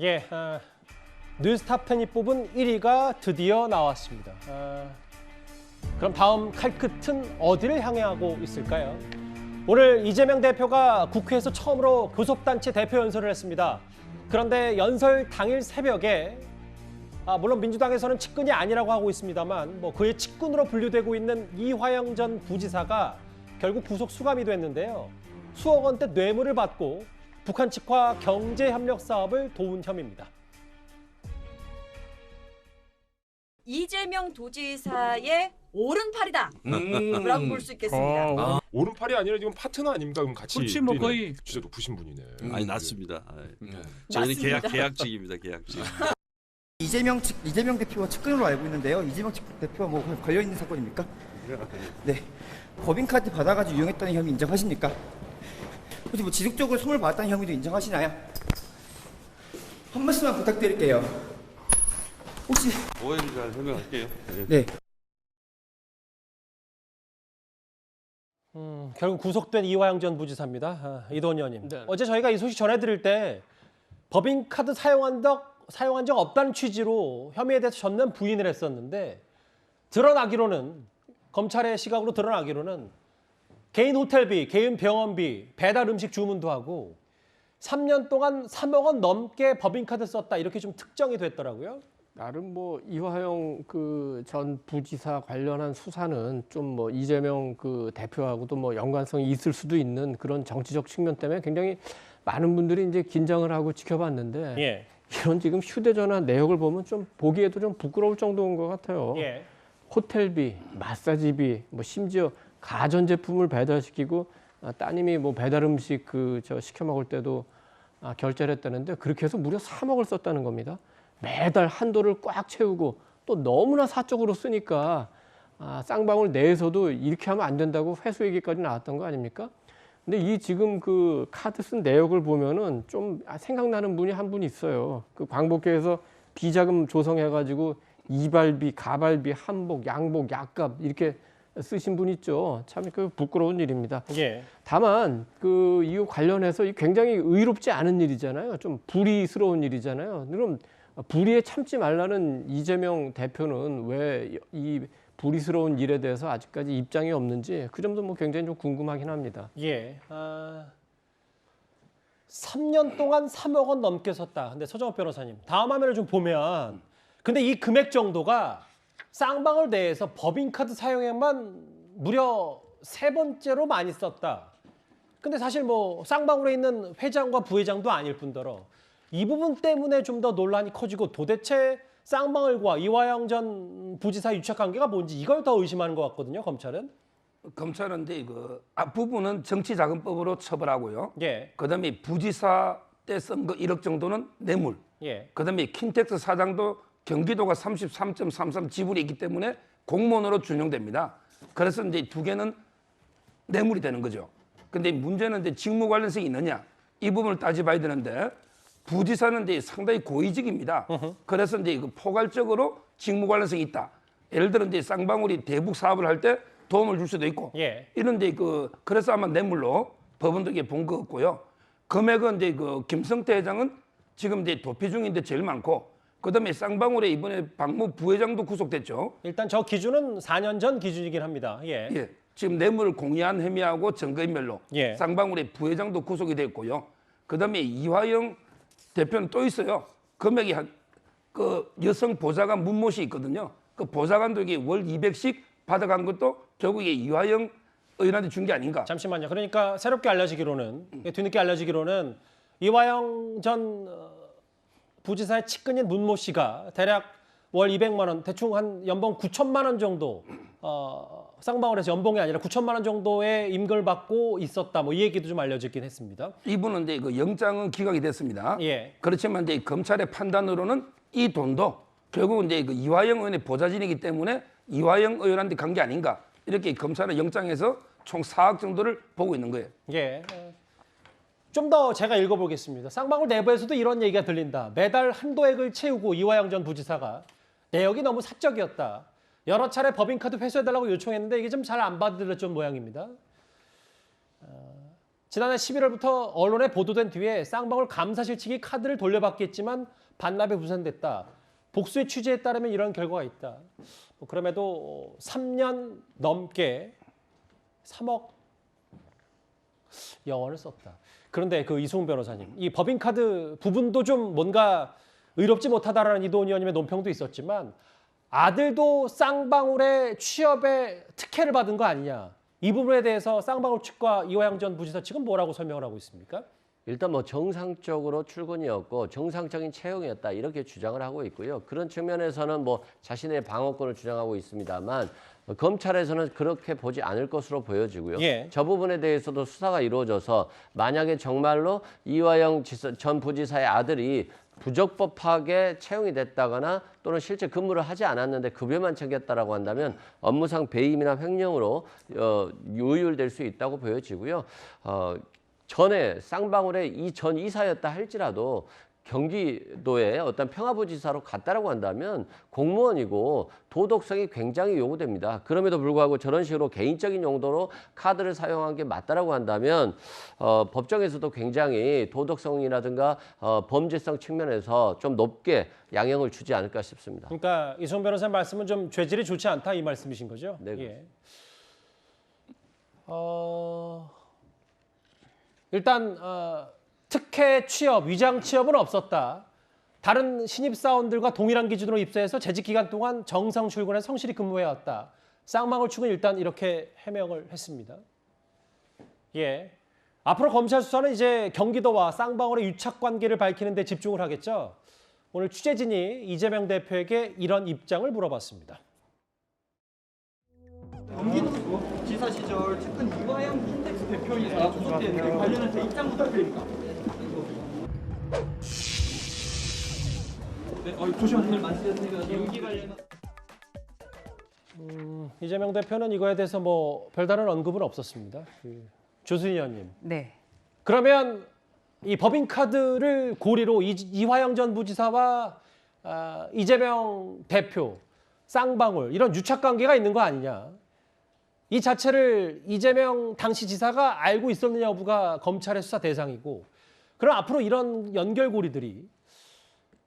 예, 뉴스타펜이 뽑은 1위가 드디어 나왔습니다. 그럼 다음 칼끝은 어디를 향해 하고 있을까요? 오늘 이재명 대표가 국회에서 처음으로 교섭단체 대표 연설을 했습니다. 그런데 연설 당일 새벽에 물론 민주당에서는 측근이 아니라고 하고 있습니다만 그의 측근으로 분류되고 있는 이화영 전 부지사가 결국 구속 수감이 됐는데요. 수억 원대 뇌물을 받고 북한 측과 경제협력 사업을 도운 혐의입니다. 이재명 도지사의 오른팔이다 라고 볼 수 있겠습니다. 오른팔이 아니라 지금 파트너 아닙니까? 그럼 같이 그렇지 뭐 거의 진짜 높으신 분이네. 아니 낮습니다. 맞습니다. 저희는 계약직입니다. 계약직. 이재명 대표와 측근으로 알고 있는데요. 이재명 대표와 뭐 걸려 있는 사건입니까? 네. 법인카드 받아가지고 이용했다는 혐의 인정하십니까? 혹시 뭐 지속적으로 선물 받았다는 혐의도 인정하시나요? 한 말씀만 부탁드릴게요. 혹시 오해를 잘 설명할게요. 네. 결국 구속된 이화영 전 부지사입니다. 이도원 의원님. 네. 어제 저희가 이 소식 전해드릴 때 법인카드 사용한 적 없다는 취지로 혐의에 대해서 전면 부인을 했었는데 검찰의 시각으로 드러나기로는 개인 호텔비, 개인 병원비, 배달 음식 주문도 하고 3년 동안 3억 원 넘게 법인카드 썼다 이렇게 좀 특정이 됐더라고요. 나름 이화영 전 부지사 관련한 수사는 좀 이재명 대표하고도 연관성이 있을 수도 있는 그런 정치적 측면 때문에 굉장히 많은 분들이 이제 긴장을 하고 지켜봤는데 예. 이런 지금 휴대전화 내역을 보면 좀 보기에도 좀 부끄러울 정도인 것 같아요. 예. 호텔비, 마사지비, 심지어 가전제품을 배달시키고 따님이 배달 음식 시켜 먹을 때도 결제를 했다는데 그렇게 해서 무려 3억을 썼다는 겁니다. 매달 한도를 꽉 채우고 또 너무나 사적으로 쓰니까 쌍방울 내에서도 이렇게 하면 안 된다고 회수 얘기까지 나왔던 거 아닙니까? 근데 이 지금 카드 쓴 내역을 보면은 좀 생각나는 분이 한 분 있어요. 광복회에서 비자금 조성해가지고 이발비, 가발비, 한복, 양복, 약값 이렇게 쓰신 분 있죠. 참 부끄러운 일입니다. 예. 다만 이거 관련해서 굉장히 의롭지 않은 일이잖아요. 좀 불의스러운 일이잖아요. 그럼 불의에 참지 말라는 이재명 대표는 왜 이 불의스러운 일에 대해서 아직까지 입장이 없는지 그 점도 굉장히 좀 궁금하긴 합니다. 예. 3년 동안 3억 원 넘게 썼다. 근데 서정업 변호사님, 다음 화면을 좀 보면 근데 이 금액 정도가 쌍방울 내에서 법인카드 사용액만 무려 3번째로 많이 썼다. 근데 사실 쌍방울에 있는 회장과 부회장도 아닐 뿐더러 이 부분 때문에 좀 더 논란이 커지고 도대체 쌍방울과 이화영 전 부지사 유착 관계가 뭔지 이걸 더 의심하는 것 같거든요, 검찰은. 검찰은 앞부분은 정치자금법으로 처벌하고요. 예. 그다음에 부지사 때 쓴 거 1억 정도는 뇌물. 예. 그다음에 킨텍스 사장도 경기도가 33.33 지분이 있기 때문에 공무원으로 준용됩니다. 그래서 이제 두 개는 뇌물이 되는 거죠. 근데 문제는 직무 관련성이 있느냐 이 부분을 따져봐야 되는데 부지사는 상당히 고위직입니다. 그래서 포괄적으로 직무 관련성이 있다. 예를 들어 쌍방울이 대북 사업을 할 때 도움을 줄 수도 있고 예. 이런데 그래서 아마 뇌물로 법원도 본 것 같고요. 금액은 김성태 회장은 지금 도피 중인데 제일 많고 그다음에 쌍방울에 이번에 박모 부회장도 구속됐죠. 일단 저 기준은 4년 전 기준이긴 합니다. 예. 예. 지금 뇌물을 공유한 혐의하고 증거인멸로 예. 쌍방울의 부회장도 구속이 됐고요. 그다음에 이화영 대표는 또 있어요. 금액이 여성 보좌관 문모씨 있거든요. 그 보좌관도 월 200씩 받아간 것도 결국에 이화영 의원한테 준 게 아닌가. 잠시만요. 그러니까 새롭게 알려지기로는 뒤늦게 알려지기로는 이화영 전 부지사의 측근인 문모 씨가 대략 월 200만 원, 대충 한 연봉 9천만 원 정도 쌍방울에서 연봉이 아니라 9천만 원 정도의 임금을 받고 있었다. 이 얘기도 좀 알려지긴 했습니다. 이분은 영장은 기각이 됐습니다. 예. 그렇지만 검찰의 판단으로는 이 돈도 결국은 이화영 의원의 보좌진이기 때문에 이화영 의원한테 간 게 아닌가. 이렇게 검찰은 영장에서 총 4억 정도를 보고 있는 거예요. 예. 좀 더 제가 읽어보겠습니다. 쌍방울 내부에서도 이런 얘기가 들린다. 매달 한도액을 채우고 이화영 전 부지사가 내역이 너무 사적이었다. 여러 차례 법인카드 회수해달라고 요청했는데 이게 좀 잘 안 받아들였던 모양입니다. 지난해 11월부터 언론에 보도된 뒤에 쌍방울 감사실 측이 카드를 돌려받겠지만 반납에 무산됐다. 복수의 취지에 따르면 이런 결과가 있다. 그럼에도 3년 넘게 3억 영원을 썼다. 그런데 그 이승훈 변호사님, 이 법인카드 부분도 좀 뭔가 의롭지 못하다라는 이도훈 의원님의 논평도 있었지만 아들도 쌍방울의 취업에 특혜를 받은 거 아니냐. 이 부분에 대해서 쌍방울 측과 이화영 전 부지사 측은 뭐라고 설명을 하고 있습니까? 일단 뭐 정상적으로 출근이었고 정상적인 채용이었다 이렇게 주장을 하고 있고요. 그런 측면에서는 뭐 자신의 방어권을 주장하고 있습니다만 검찰에서는 그렇게 보지 않을 것으로 보여지고요. 예. 저 부분에 대해서도 수사가 이루어져서 만약에 정말로 이화영 전 부지사의 아들이 부적법하게 채용이 됐다거나 또는 실제 근무를 하지 않았는데 급여만 챙겼다라고 한다면 업무상 배임이나 횡령으로 유율될 수 있다고 보여지고요. 전에 쌍방울의 이 전 이사였다 할지라도 경기도의 어떤 평화부지사로 갔다라고 한다면 공무원이고 도덕성이 굉장히 요구됩니다. 그럼에도 불구하고 저런 식으로 개인적인 용도로 카드를 사용한 게 맞다라고 한다면 법정에서도 굉장히 도덕성이라든가 범죄성 측면에서 좀 높게 양형을 주지 않을까 싶습니다. 그러니까 이승훈 변호사님 말씀은 좀 죄질이 좋지 않다 이 말씀이신 거죠? 네. 예. 일단 특혜 취업, 위장 취업은 없었다. 다른 신입사원들과 동일한 기준으로 입사해서 재직 기간 동안 정상 출근해 성실히 근무해왔다. 쌍방울 측은 일단 이렇게 해명을 했습니다. 예. 앞으로 검찰 수사는 이제 경기도와 쌍방울의 유착 관계를 밝히는 데 집중을 하겠죠. 오늘 취재진이 이재명 대표에게 이런 입장을 물어봤습니다. 경기도지사 시절 측근 이화영 킨텍스 대표이사 조석대 관련해서 입장 부탁드립니다. 이재명 대표는 이거에 대해서 뭐 별다른 언급은 없었습니다. 조순희 의원님. 네. 그러면 이 법인카드를 고리로 이화영 전 부지사와 이재명 대표, 쌍방울 이런 유착관계가 있는 거 아니냐. 이 자체를 이재명 당시 지사가 알고 있었느냐 여부가 검찰의 수사 대상이고 그럼 앞으로 이런 연결고리들이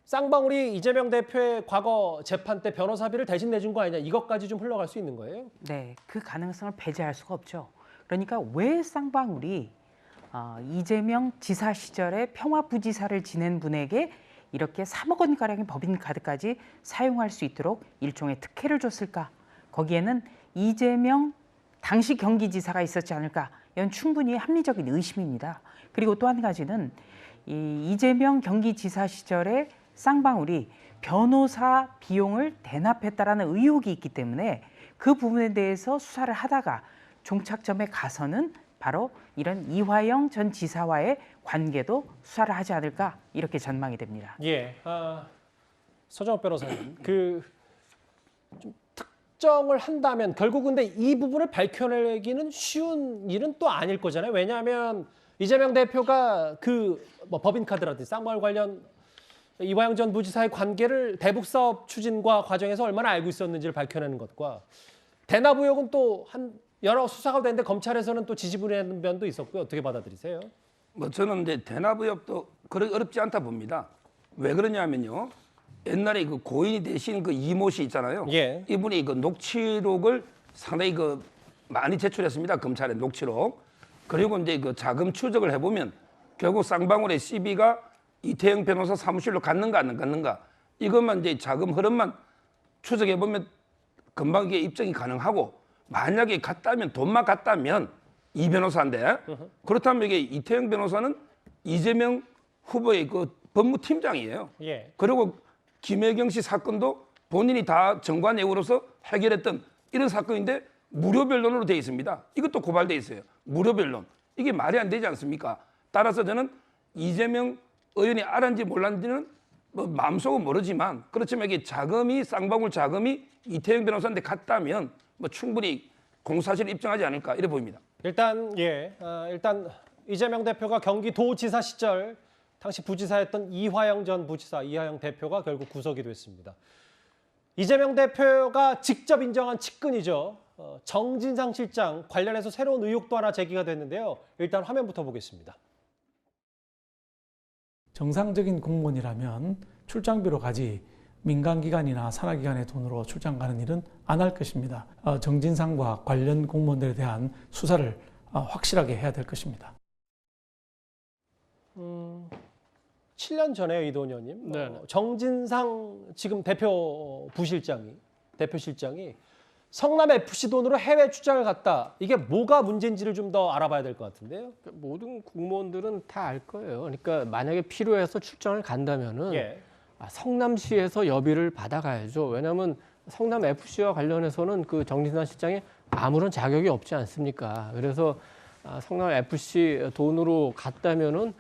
쌍방울이 이재명 대표의 과거 재판 때 변호사비를 대신 내준 거 아니냐 이것까지 좀 흘러갈 수 있는 거예요? 네, 그 가능성을 배제할 수가 없죠. 그러니까 왜 쌍방울이 이재명 지사 시절에 평화부지사를 지낸 분에게 이렇게 3억 원가량의 법인카드까지 사용할 수 있도록 일종의 특혜를 줬을까? 거기에는 이재명 당시 경기지사가 있었지 않을까? 이건 충분히 합리적인 의심입니다. 그리고 또 한 가지는 이재명 경기지사 시절에 쌍방울이 변호사 비용을 대납했다라는 의혹이 있기 때문에 그 부분에 대해서 수사를 하다가 종착점에 가서는 바로 이런 이화영 전 지사와의 관계도 수사를 하지 않을까 이렇게 전망이 됩니다. 예, 서정호 변호사님, 좀 특정을 한다면 결국 근데 이 부분을 밝혀내기는 쉬운 일은 또 아닐 거잖아요. 왜냐하면 이재명 대표가 뭐 법인카드라든지 쌍방울 관련 이화영 전 부지사의 관계를 대북 사업 추진과 과정에서 얼마나 알고 있었는지를 밝혀내는 것과 대납 의혹은 또 여러 수사가 되는데 검찰에서는 또 지지부진하는 면도 있었고요. 어떻게 받아들이세요? 뭐 저는 이제 대납 의혹도 그렇게 어렵지 않다 봅니다. 왜 그러냐면요. 옛날에 그 고인이 되신 그 이모 씨 있잖아요. 예. 이분이 그 녹취록을 상당히 많이 제출했습니다. 검찰에 녹취록. 그리고 이제 그 자금 추적을 해보면 결국 쌍방울의 CB가 이태영 변호사 사무실로 갔는가 안 갔는가 이것만 이제 자금 흐름만 추적해보면 금방 이게 입증이 가능하고 만약에 갔다면 돈만 갔다면 이 변호사인데 그렇다면 이게 이태영 변호사는 이재명 후보의 그 법무팀장이에요. 예. 그리고 김혜경 씨 사건도 본인이 다 정관예우로서 해결했던 이런 사건인데 무료 변론으로 돼 있습니다. 이것도 고발돼 있어요. 무료 변론. 이게 말이 안 되지 않습니까? 따라서 저는 이재명 의원이 알았는지 몰랐는지는 뭐 마음속은 모르지만 그렇지만 이게 자금이 쌍방울 자금이 이태영 변호사한테 갔다면 뭐 충분히 공사실을 입증하지 않을까 이래 보입니다. 일단 이재명 대표가 경기도지사 시절 당시 부지사였던 이화영 전 부지사, 이화영 대표가 결국 구속이 됐습니다. 이재명 대표가 직접 인정한 측근이죠. 정진상 실장 관련해서 새로운 의혹도 하나 제기가 됐는데요. 일단 화면부터 보겠습니다. 정상적인 공무원이라면 출장비로 가지 민간기관이나 산하기관의 돈으로 출장 가는 일은 안 할 것입니다. 정진상과 관련 공무원들에 대한 수사를 확실하게 해야 될 것입니다. 7년 전에 이도원 의원님, 네네. 정진상 지금 대표실장이 성남 FC 돈으로 해외 출장을 갔다. 이게 뭐가 문제인지를 좀 더 알아봐야 될 것 같은데요. 모든 공무원들은 다 알 거예요. 그러니까 만약에 필요해서 출장을 간다면은 예. 성남시에서 여비를 받아가야죠. 왜냐하면 성남 FC와 관련해서는 그 정진상 실장이 아무런 자격이 없지 않습니까? 그래서 성남 FC 돈으로 갔다면은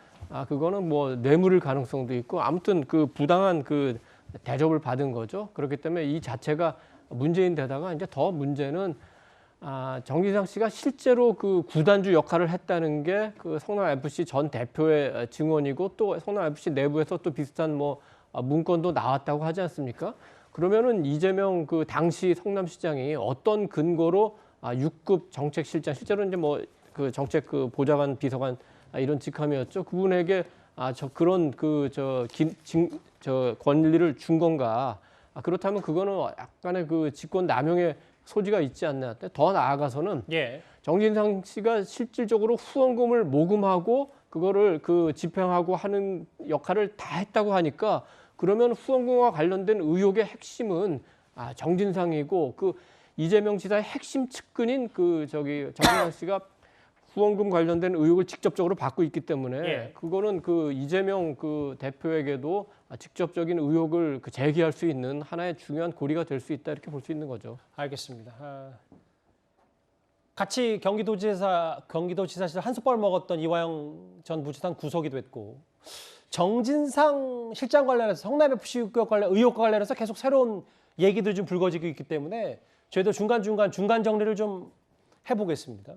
그거는 뭐 뇌물일 가능성도 있고 아무튼 그 부당한 그 대접을 받은 거죠. 그렇기 때문에 이 자체가 문제인 데다가 이제 더 문제는 정진상 씨가 실제로 그 구단주 역할을 했다는 게 그 성남 FC 전 대표의 증언이고 또 성남 FC 내부에서 또 비슷한 뭐 문건도 나왔다고 하지 않습니까? 그러면은 이재명 그 당시 성남시장이 어떤 근거로 6급 정책실장 실제로 이제 뭐 그 정책 그 보좌관 비서관 이런 직함이었죠. 그분에게 그런 권리를 준 건가? 그렇다면 그거는 약간의 그 직권 남용의 소지가 있지 않나. 더 나아가서는 예. 정진상 씨가 실질적으로 후원금을 모금하고 그거를 그 집행하고 하는 역할을 다 했다고 하니까 그러면 후원금과 관련된 의혹의 핵심은 정진상이고 그 이재명 지사의 핵심 측근인 정진상 씨가 후원금 관련된 의혹을 직접적으로 받고 있기 때문에 예. 그거는 그 이재명 그 대표에게도 직접적인 의혹을 제기할 수 있는 하나의 중요한 고리가 될 수 있다 이렇게 볼 수 있는 거죠. 알겠습니다. 같이 경기도지사실 한솥밥 먹었던 이화영 전 부지사는 구속이 됐고 정진상 실장 관련해서 성남 FC 의혹과 관련해서 계속 새로운 얘기들이 좀 불거지고 있기 때문에 저희도 중간 정리를 좀 해보겠습니다.